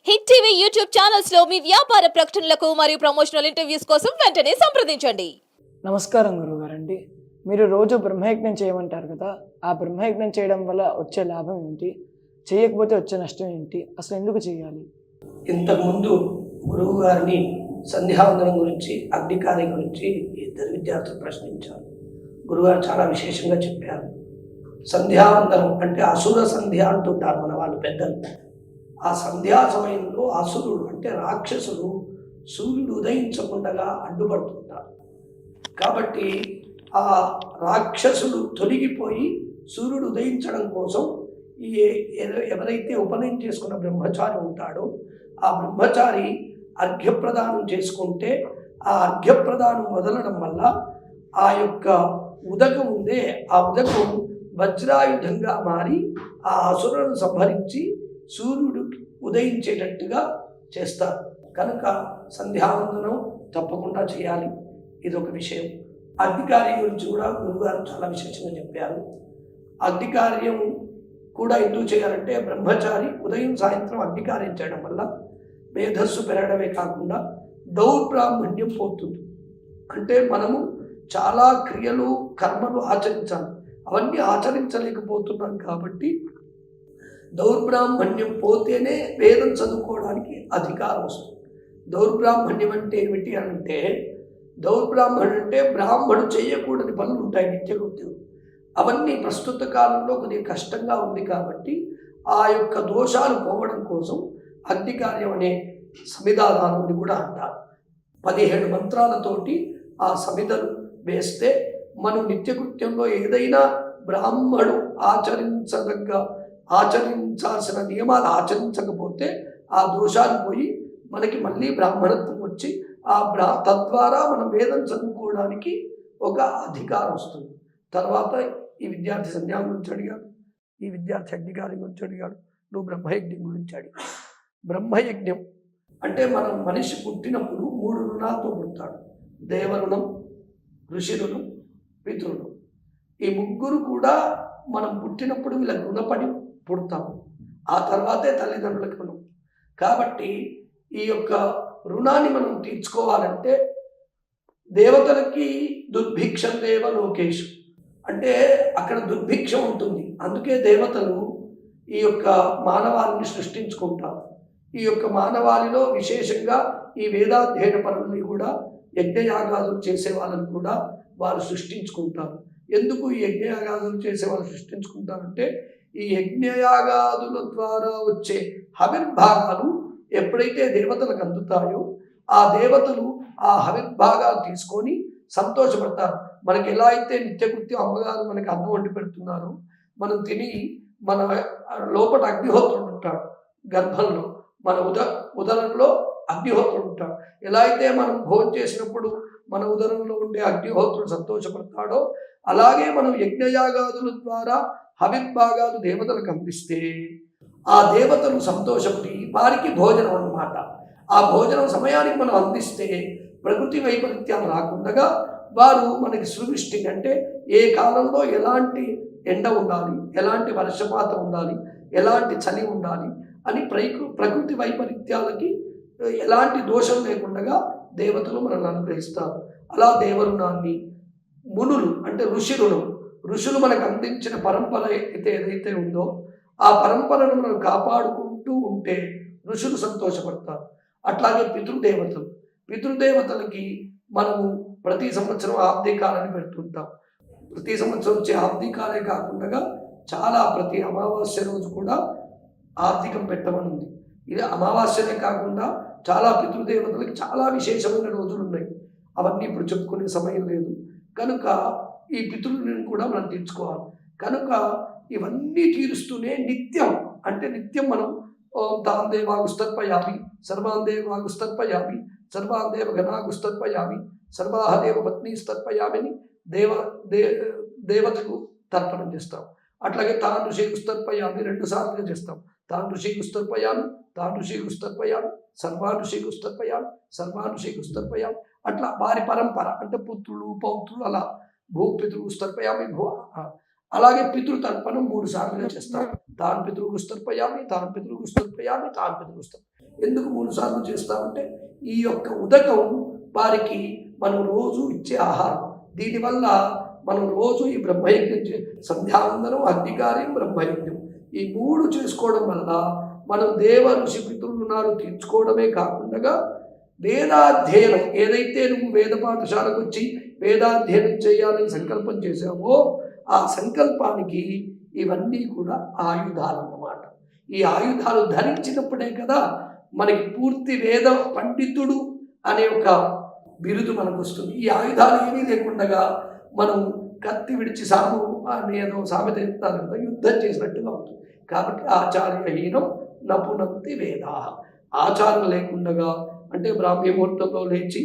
Hit TV YouTube channels లో మీ వ్యాపార ప్రకటనలకు మరియు ప్రమోషనల్ ఇంటర్వ్యూస్ కోసం వెంటనే సంప్రదించండి. నమస్కారం గురుగారండి. మీరు రోజు బ్రహ్మయజ్ఞం చేయమంటారు కదా, ఆ బ్రహ్మయజ్ఞం చేయడం వల్ల వచ్చే లాభం ఏంటి, చేయకపోతే వచ్చే నష్టం ఏంటి, అసలు ఎందుకు చేయాలి? ఇంతకుముందు గురువు గారిని సంధ్యావందనం గురించి, అగ్నికార్యం గురించి ఇద్దరు విద్యార్థులు ప్రశ్నించారు. గురుగారు చాలా విశేషంగా చెప్పారు. సంధ్యావందనం అంటే అసుర సంధ్య అంటుంటారు మన వాళ్ళు పెద్దలు. ఆ సంధ్యా సమయంలో అసురుడు అంటే రాక్షసుడు సూర్యుడు ఉదయించకుండా అడ్డుపడుతుంటారు. కాబట్టి ఆ రాక్షసుడు తొలగిపోయి సూర్యుడు ఉదయించడం కోసం ఎవరైతే ఉపనయనం చేసుకున్న బ్రహ్మచారి ఉంటాడో ఆ బ్రహ్మచారి అర్ఘ్యప్రదానం చేసుకుంటే ఆ అర్ఘ్యప్రదానం వదలడం వల్ల ఆ యొక్క ఉదకం ఉందే ఆ ఉదకం వజ్రాయుధంగా మారి ఆ అసురులను సంహరించి సూర్యుడు ఉదయించేటట్టుగా చేస్తారు. కనుక సంధ్యావందనం తప్పకుండా చేయాలి. ఇది ఒక విషయం. అగ్నికార్యం గురించి కూడా గురువుగారు చాలా విశేషంగా చెప్పారు. అగ్నికార్యం కూడా ఎందుకు చేయాలంటే బ్రహ్మచారి ఉదయం సాయంత్రం అగ్నికార్యం చేయడం వల్ల మేధస్సు పెరగడమే కాకుండా దౌర్బ్రాహ్మణ్యం పోతుంది. అంటే మనము చాలా క్రియలు కర్మలు ఆచరించాలి, అవన్నీ ఆచరించలేకపోతున్నాం. కాబట్టి దౌర్బ్రాహ్మణ్యం పోతేనే వేదం చదువుకోవడానికి అధికారం వస్తుంది. దౌర్బ్రాహ్మణ్యం అంటే ఏమిటి అంటే, దౌర్బ్రాహ్మణుడు అంటే బ్రాహ్మణుడు చేయకూడని పనులు ఉంటాయి నిత్యకృత్యం. అవన్నీ ప్రస్తుత కాలంలో కొద్దిగా కష్టంగా ఉంది. కాబట్టి ఆ యొక్క దోషాలు పోవడం కోసం అగ్నికార్యం అనే సమిధాదానాన్ని కూడా అంటారు. 17 మంత్రాలతోటి ఆ సమిధలు వేస్తే మనం నిత్యకృత్యంలో ఏదైనా బ్రాహ్మణుడు ఆచరించాల్సిన నియమాలు ఆచరించకపోతే ఆ దోషాలు పోయి మనకి మళ్ళీ బ్రాహ్మణత్వం వచ్చి తద్వారా మనం వేదం చదువుకోవడానికి ఒక అధికారం వస్తుంది. తర్వాత ఈ విద్యార్థి సంధ్యానం గురించి అడిగాడు, ఈ విద్యార్థి అగ్నికార్యం గురించి అడిగాడు, నువ్వు బ్రహ్మయజ్ఞం గురించి అడిగాడు. బ్రహ్మయజ్ఞం అంటే మనం మనిషి పుట్టినప్పుడు 3 రుణాలతో పుడతాడు. దేవరుణం, ఋషి రుణం, పితృణం. ఈ ముగ్గురు కూడా మనం పుట్టినప్పుడు వీళ్ళ రుణపడి పుడతాము. ఆ తర్వాతే తల్లిదండ్రులకు రుణం. కాబట్టి ఈ యొక్క రుణాన్ని మనం తీర్చుకోవాలంటే దేవతలకి దుర్భిక్షం దేవ లోకేషు అంటే అక్కడ దుర్భిక్షం ఉంటుంది. అందుకే దేవతలు ఈ యొక్క మానవాళిని సృష్టించుకుంటారు. ఈ యొక్క మానవాళిలో విశేషంగా ఈ వేదాధ్యయన పనులని కూడా యజ్ఞయాగాదులు చేసే వాళ్ళని కూడా వారు సృష్టించుకుంటారు. ఎందుకు ఈ యజ్ఞయాగాదులు చేసే వాళ్ళు సృష్టించుకుంటారంటే ఈ యజ్ఞయాగాదుల ద్వారా వచ్చే హవిర్భాగాలు ఎప్పుడైతే దేవతలకు అందుతాయో ఆ దేవతలు ఆ హవిర్భాగాలు తీసుకొని సంతోషపడతారు. మనకి ఎలా అయితే నిత్యకృత్యం అమ్మగారు మనకి అన్నం వండి పెడుతున్నారు, మనం తిని మన లోపల అగ్నిహోత్రుడు ఉంటాడు, గర్భంలో మన ఉదరంలో అగ్నిహోత్రుడు ఉంటాడు. ఎలా అయితే మనం భోజనం చేసినప్పుడు మన ఉదరంలో ఉండే అగ్నిహోత్రుడు సంతోషపడతాడో అలాగే మనం యజ్ఞయాగాదుల ద్వారా హవిర్భాగాలు దేవతలకు అందిస్తే ఆ దేవతలు సంతోషపడి వారికి భోజనం అన్నమాట. ఆ భోజనం సమయానికి మనం అందిస్తే ప్రకృతి వైపరీత్యాలు రాకుండా వారు మనకి సృష్టి అంటే ఏ కాలంలో ఎలాంటి ఎండ ఉండాలి, ఎలాంటి వర్షపాతం ఉండాలి, ఎలాంటి చలి ఉండాలి అని ప్రకృతి వైపరీత్యాలకి ఎలాంటి దోషం లేకుండా దేవతలు మనల్ని అనుగ్రహిస్తారు. అలా దేవరుణాన్ని మునులు అంటే ఋషులు మనకు అందించిన పరంపర ఏదైతే ఉందో ఆ పరంపరను మనం కాపాడుకుంటూ ఉంటే ఋషులు సంతోషపడతారు. అట్లాగే పితృదేవతలకి మనము ప్రతి సంవత్సరం ఆబ్దికాలని పెడుతుంటాం. ప్రతి సంవత్సరం వచ్చే ఆబ్దికాలే కాకుండా చాలా ప్రతి అమావాస్య రోజు కూడా ఆర్థికం పెట్టమని ఉంది. ఇది అమావాస్యనే కాకుండా చాలా పితృదేవతలకి చాలా విశేషమైన రోజులు ఉన్నాయి. అవన్నీ ఇప్పుడు చెప్పుకునే సమయం లేదు. కనుక ఈ పితృలను కూడా మనం తీర్చుకోవాలి. కనుక ఇవన్నీ తీరుస్తూనే నిత్యం మనం తాన్ దేవాగుస్తర్పయామి, సర్వాన్ దేవాగుస్తర్పయామి, సర్వాన్ దేవ గణాగుస్తర్పయామి, సర్వాహదేవ పత్ని స్తర్పయామి అని దేవతకు తర్పణం చేస్తాం. అట్లాగే తాన్ ఋషిగుస్తర్పయామి 2 సార్లుగా చేస్తాం. తాన్ ఋషిగుస్తర్పయామి, తాన్ ఋషిగుస్తర్పయామి, సర్వాన్ ఋషిగుస్తర్పయామి, సర్వాన్ ఋషిగుస్తర్పయామి. అట్లా వారి పరంపర అంటే పుత్రులు పౌత్రులు అలా భూపితృ స్తర్పయామి అలాగే పితృతర్పణం 3 సార్లుగా చేస్తాం. తాను పితృగుస్తర్పయామి, తాను పితృగుస్తర్పయామి, తాను పితృగుస్తర్పయామి. ఎందుకు 3 సార్లు చేస్తామంటే ఈ యొక్క ఉదకం వారికి మనం రోజు ఇచ్చే ఆహారం. దీనివల్ల మనం రోజు ఈ బ్రహ్మయజ్ఞం సంధ్యావందనం, అగ్నికార్యం, బ్రహ్మయజ్ఞం ఈ 3 చేసుకోవడం వల్ల మనం దేవ ఋషి పితృరుణాలు తీర్చుకోవడమే కాకుండా వేదాధ్యయనం, ఏదైతే నువ్వు వేద పాఠశాలకు వచ్చి వేదాధ్యయనం చేయాలని సంకల్పం చేసావో ఆ సంకల్పానికి ఇవన్నీ కూడా ఆయుధాలు అన్నమాట. ఈ ఆయుధాలు ధరించినప్పుడే కదా మనకి పూర్తి వేద పండితుడు అనే ఒక బిరుదు మనకు వస్తుంది. ఈ ఆయుధాలు ఏమీ లేకుండా మనం కత్తి విడిచి సాము అనేదో సామెత చెప్తారు కదా, యుద్ధం చేసినట్టుగా ఉంటుంది. కాబట్టి ఆచార్యహీనం నపునంతి వేదా. ఆచారం లేకుండా అంటే బ్రాహ్మీ ముహూర్తంలో లేచి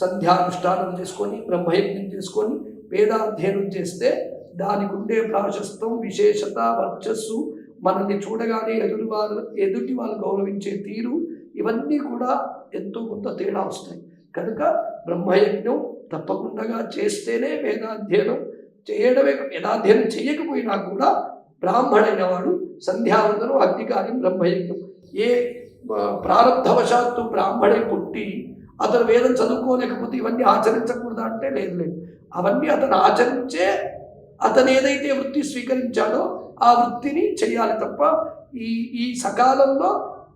సంధ్యానుష్ఠానం చేసుకొని బ్రహ్మయజ్ఞం చేసుకొని వేదాధ్యయనం చేస్తే దానికి ఉండే ప్రాశస్తం, విశేషత, వర్చస్సు, మనల్ని చూడగానే ఎదుటి వాళ్ళు గౌరవించే తీరు, ఇవన్నీ కూడా ఎంతో కొంత తేడా వస్తాయి. కనుక బ్రహ్మయజ్ఞం తప్పకుండా చేస్తేనే వేదాధ్యయనం చేయడమే. వేదాధ్యయనం చేయకపోయినా కూడా బ్రాహ్మణైన వాడు సంధ్యావందనం, అగ్నికార్యం, బ్రహ్మయజ్ఞం ఏ ప్రారంధవశాత్తు బ్రాహ్మణే పుట్టి అతను వేదం చదువుకోలేకపోతే ఇవన్నీ ఆచరించకూడదా అంటే లేదు. అవన్నీ అతను ఆచరించే అతను ఏదైతే వృత్తి స్వీకరించాడో ఆ వృత్తిని చేయాలి తప్ప ఈ సకాలంలో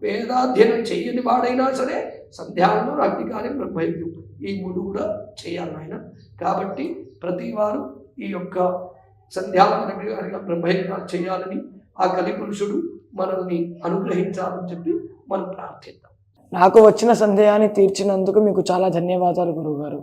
వేదాధ్యయనం చేయని వాడైనా సరే సంధ్యావందనం, అగ్నికార్యం, బ్రహ్మయజ్ఞం ఈ 3 కూడా చేయాలి ఆయన. కాబట్టి ప్రతి వారు ఈ యొక్క సంధ్యావందన, బ్రహ్మయజ్ఞాలు చేయాలని ఆ కలిపురుషుడు మనల్ని అనుగ్రహించాలని చెప్పి మనం ప్రార్థిద్దాం. నాకు వచ్చిన సందేహాన్ని తీర్చినందుకు మీకు చాలా ధన్యవాదాలు గురువుగారు.